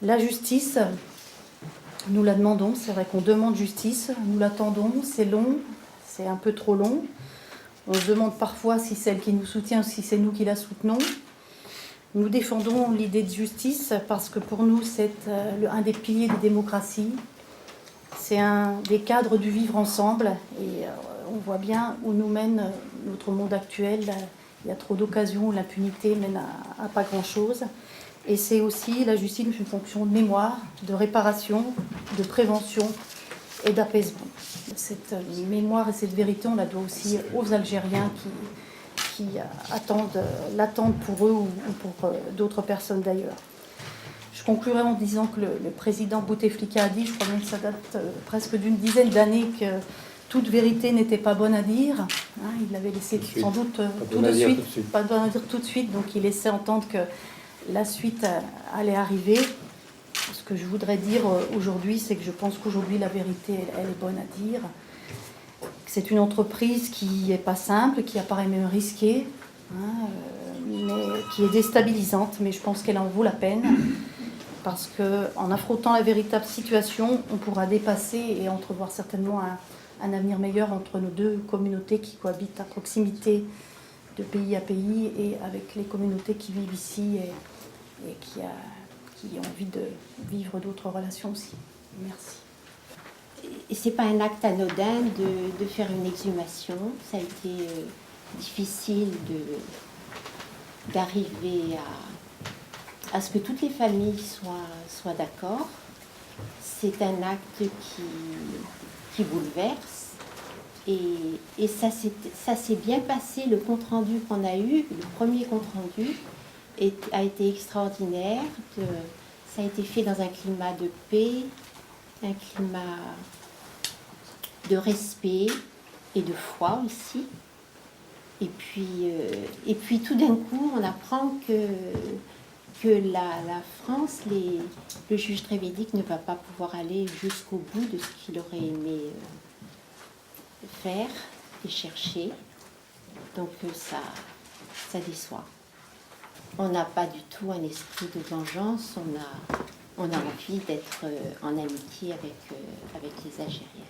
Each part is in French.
La justice, nous la demandons, c'est vrai qu'on demande justice, nous l'attendons, c'est long, c'est un peu trop long. On se demande parfois si c'est elle qui nous soutient ou si c'est nous qui la soutenons. Nous défendons l'idée de justice parce que pour nous, c'est un des piliers des démocraties. C'est un des cadres du vivre ensemble et on voit bien où nous mène notre monde actuel. Il y a trop d'occasions où l'impunité mène à pas grand-chose. Et c'est aussi la justice une fonction de mémoire, de réparation, de prévention et d'apaisement. Cette mémoire et cette vérité, on la doit aussi aux Algériens qui l'attendent pour eux ou pour d'autres personnes d'ailleurs. Je conclurai en disant que le président Bouteflika a dit, je crois même que ça date presque d'une dizaine d'années, que toute vérité n'était pas bonne à dire. Il l'avait laissé sans doute tout de suite, pas bonne à dire tout de suite, donc il laissait entendre que la suite allait arriver. Ce que je voudrais dire aujourd'hui, c'est que je pense qu'aujourd'hui la vérité, elle est bonne à dire. C'est une entreprise qui n'est pas simple, qui apparaît même risquée, mais qui est déstabilisante, mais je pense qu'elle en vaut la peine. Parce qu'en affrontant la véritable situation, on pourra dépasser et entrevoir certainement un avenir meilleur entre nos deux communautés qui cohabitent à proximité de pays à pays et avec les communautés qui vivent ici et qui ont envie de vivre d'autres relations aussi. Merci. Et c'est pas un acte anodin de faire une exhumation. Ça a été difficile d'arriver à ce que toutes les familles soient d'accord. C'est un acte qui bouleverse. Et ça s'est bien passé. Le compte-rendu qu'on a eu, le premier compte-rendu, a été extraordinaire. Ça a été fait dans un climat de paix, un climat de respect et de foi aussi. Et puis tout d'un coup, on apprend que la France, le juge Trévidic ne va pas pouvoir aller jusqu'au bout de ce qu'il aurait aimé faire et chercher. Donc ça déçoit. On n'a pas du tout un esprit de vengeance, on a envie d'être en amitié avec les Algériens.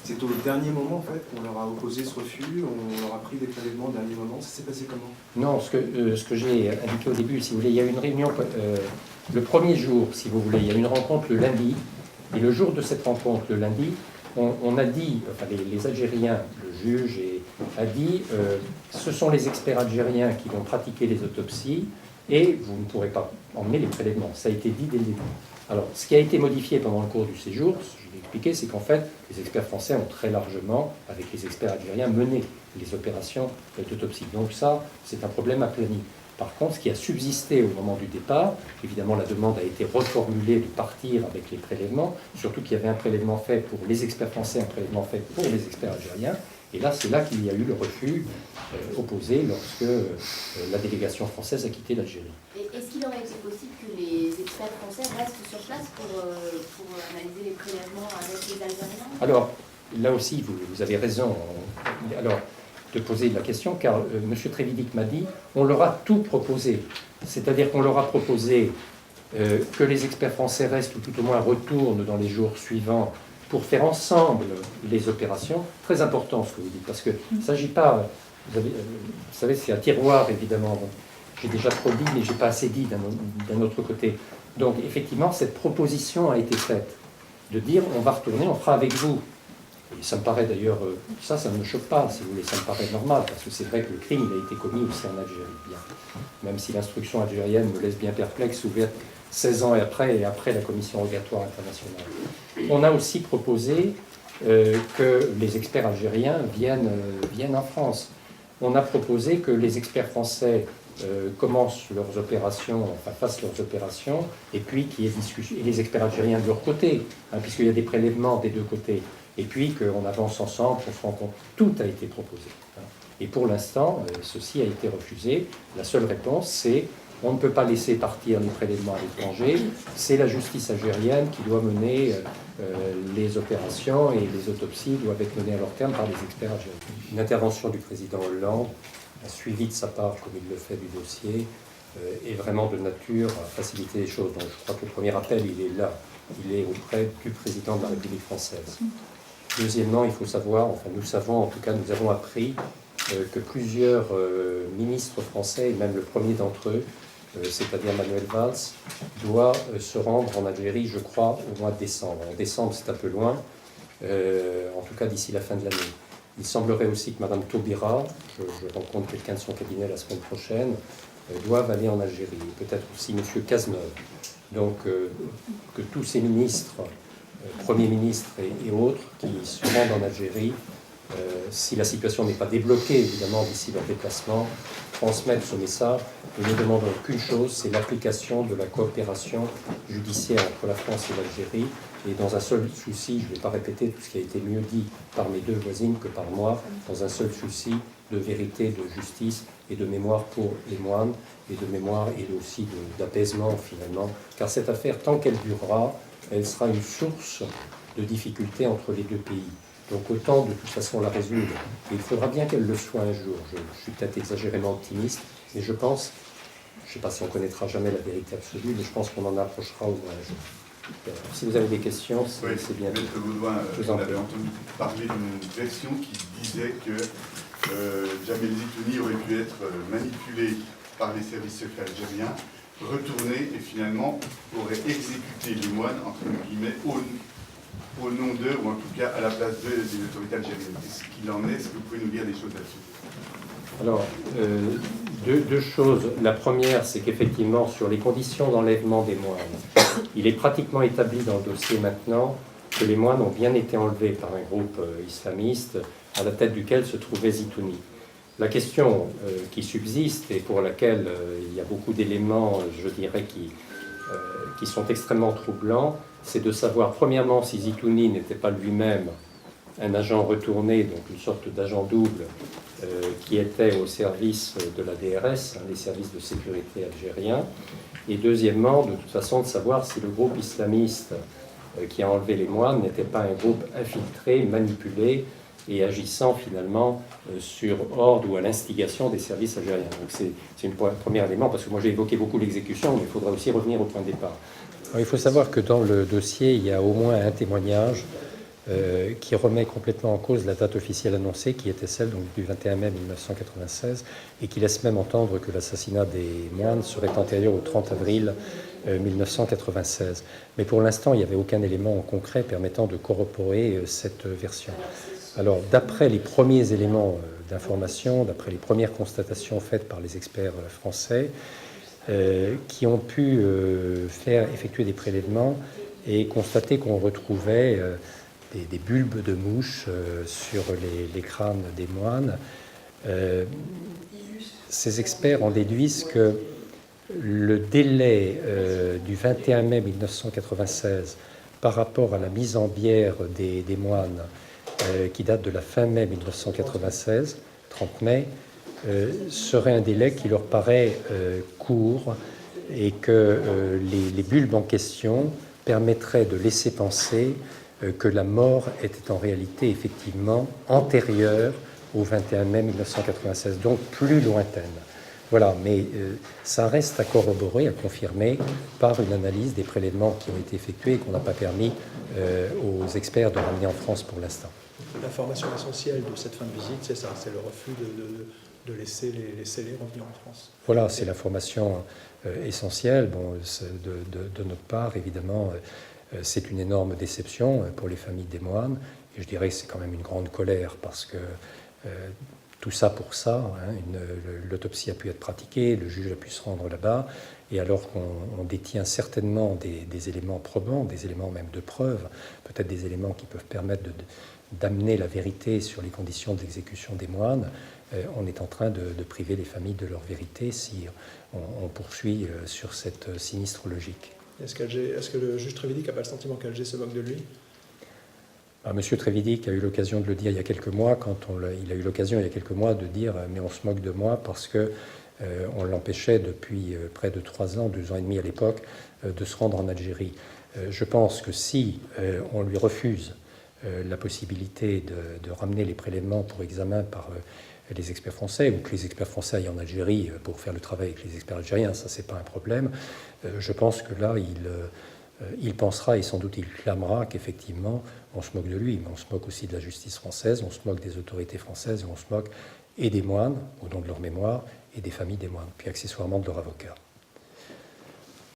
C'est au dernier moment en fait qu'on leur a opposé ce refus, on leur a pris des prélèvements au dernier moment, ça s'est passé comment? Non, ce que j'ai indiqué au début, si vous voulez, il y a eu une réunion le premier jour, si vous voulez, il y a eu une rencontre le lundi, et le jour de cette rencontre, le lundi, on a dit, enfin les Algériens, le juge a dit, ce sont les experts algériens qui vont pratiquer les autopsies, et vous ne pourrez pas emmener les prélèvements. Ça a été dit dès le début. Alors, ce qui a été modifié pendant le cours du séjour, je l'ai expliqué, c'est qu'en fait, les experts français ont très largement, avec les experts algériens, mené les opérations d'autopsie. Donc ça, c'est un problème aplani. Par contre, ce qui a subsisté au moment du départ, évidemment, la demande a été reformulée de partir avec les prélèvements, surtout qu'il y avait un prélèvement fait pour les experts français, un prélèvement fait pour les experts algériens. Et là, c'est là qu'il y a eu le refus opposé lorsque la délégation française a quitté l'Algérie. Est-ce qu'il aurait été possible que les experts français restent sur place pour analyser les prélèvements avec les Algériens? Alors, là aussi, vous avez raison de poser la question, car M. Trévidic m'a dit, on leur a tout proposé. C'est-à-dire qu'on leur a proposé que les experts français restent, ou tout au moins retournent dans les jours suivants, pour faire ensemble les opérations. Très important ce que vous dites, parce qu'il ne s'agit pas... vous savez, c'est un tiroir, évidemment. J'ai déjà trop dit, mais je n'ai pas assez dit d'un autre côté. Donc, effectivement, cette proposition a été faite, de dire, on va retourner, on fera avec vous. Et ça me paraît d'ailleurs, ça ne me choque pas, si vous voulez, ça me paraît normal, parce que c'est vrai que le crime, il a été commis aussi en Algérie, bien. Même si l'instruction algérienne me laisse bien perplexe, ouverte 16 ans et après la commission rogatoire internationale. On a aussi proposé que les experts algériens viennent en France. On a proposé que les experts français commencent leurs opérations, enfin fassent leurs opérations, et puis qu'il y ait discussion, et les experts algériens de leur côté, puisqu'il y a des prélèvements des deux côtés, et puis qu'on avance ensemble, qu'on se rencontre. Tout a été proposé. Et pour l'instant, ceci a été refusé. La seule réponse, c'est on ne peut pas laisser partir les prélèvements à l'étranger, c'est la justice algérienne qui doit mener les opérations et les autopsies doivent être menées à leur terme par les experts algériens. Une intervention du président Hollande, un suivi de sa part, comme il le fait du dossier, est vraiment de nature à faciliter les choses. Donc je crois que le premier appel, il est là, il est auprès du président de la République française. Deuxièmement, il faut savoir, enfin nous savons, en tout cas nous avons appris que plusieurs ministres français, et même le premier d'entre eux, c'est-à-dire Manuel Valls, doit se rendre en Algérie, je crois, au mois de décembre. En décembre, c'est un peu loin, en tout cas d'ici la fin de l'année. Il semblerait aussi que Mme Taubira, je rencontre quelqu'un de son cabinet la semaine prochaine, doivent aller en Algérie, peut-être aussi M. Cazeneuve. Donc que tous ces ministres, premiers ministres et autres, qui se rendent en Algérie, si la situation n'est pas débloquée, évidemment, d'ici leur déplacement, transmettre ce message. Nous ne demandons qu'une chose, c'est l'application de la coopération judiciaire entre la France et l'Algérie. Et dans un seul souci, je ne vais pas répéter tout ce qui a été mieux dit par mes deux voisines que par moi, dans un seul souci de vérité, de justice et de mémoire pour les moines, et de mémoire et aussi d'apaisement finalement. Car cette affaire, tant qu'elle durera, elle sera une source de difficultés entre les deux pays. Donc autant de toute façon la résoudre. Et il faudra bien qu'elle le soit un jour. Je suis peut-être exagérément optimiste, mais je pense, je ne sais pas si on connaîtra jamais la vérité absolue, mais je pense qu'on en approchera au moins un jour. Si vous avez des questions, c'est bien. Maître Baudouin, on avait entendu parler d'une version qui disait que Jamel Zitouni aurait pu être manipulé par les services secrets algériens, retourné et finalement aurait exécuté les moines, entre guillemets, au nom d'eux, ou en tout cas à la place d'eux, des autorités algériennes. Est-ce qu'il en est? Est-ce que vous pouvez nous dire des choses là-dessus? Alors, deux choses. La première, c'est qu'effectivement, sur les conditions d'enlèvement des moines, il est pratiquement établi dans le dossier maintenant que les moines ont bien été enlevés par un groupe islamiste à la tête duquel se trouvait Zitouni. La question qui subsiste et pour laquelle il y a beaucoup d'éléments, je dirais, qui sont extrêmement troublants, c'est de savoir, premièrement, si Zitouni n'était pas lui-même un agent retourné, donc une sorte d'agent double, qui était au service de la DRS, les services de sécurité algériens, et deuxièmement, de toute façon, de savoir si le groupe islamiste qui a enlevé les moines n'était pas un groupe infiltré, manipulé, et agissant finalement sur ordre ou à l'instigation des services algériens. Donc c'est un premier élément, parce que moi j'ai évoqué beaucoup l'exécution, mais il faudra aussi revenir au point de départ. Alors, il faut savoir que dans le dossier, il y a au moins un témoignage qui remet complètement en cause la date officielle annoncée, qui était celle donc, du 21 mai 1996, et qui laisse même entendre que l'assassinat des moines serait antérieur au 30 avril 1996. Mais pour l'instant, il n'y avait aucun élément concret permettant de corroborer cette version. Alors, d'après les premiers éléments d'information, d'après les premières constatations faites par les experts français, qui ont pu effectuer des prélèvements et constater qu'on retrouvait des bulbes de mouches sur les crânes des moines. Ces experts en déduisent que le délai du 21 mai 1996 par rapport à la mise en bière des moines qui date de la fin mai 1996, 30 mai, serait un délai qui leur paraît court et que les bulbes en question permettraient de laisser penser que la mort était en réalité effectivement antérieure au 21 mai 1996, donc plus lointaine. Voilà, mais ça reste à corroborer, à confirmer par une analyse des prélèvements qui ont été effectués et qu'on n'a pas permis aux experts de ramener en France pour l'instant. L'information essentielle de cette fin de visite, c'est ça, c'est le refus de laisser les scellés revenir en France. Voilà, c'est l'information essentielle. Bon, de notre part, évidemment, c'est une énorme déception pour les familles des moines. Et je dirais que c'est quand même une grande colère parce que tout ça pour ça, hein, l'autopsie a pu être pratiquée, le juge a pu se rendre là-bas, et alors qu'on détient certainement des éléments probants, des éléments même de preuve, peut-être des éléments qui peuvent permettre d'amener la vérité sur les conditions d'exécution des moines, on est en train de priver les familles de leur vérité si on poursuit sur cette sinistre logique. Est-ce que le juge Trévidic n'a pas le sentiment qu'Alger se moque de lui? Monsieur Trévidic a eu l'occasion de le dire il y a quelques mois, il a eu l'occasion il y a quelques mois de dire « mais on se moque de moi parce que on l'empêchait depuis près de 2 ans et demi à l'époque, de se rendre en Algérie. Je pense que si on lui refuse la possibilité de ramener les prélèvements pour examen par les experts français, ou que les experts français aillent en Algérie pour faire le travail avec les experts algériens, ça c'est pas un problème. Je pense que là, il pensera et sans doute il clamera qu'effectivement on se moque de lui, mais on se moque aussi de la justice française, on se moque des autorités françaises, et on se moque et des moines, au nom de leur mémoire, et des familles des moines, puis accessoirement de leur avocat.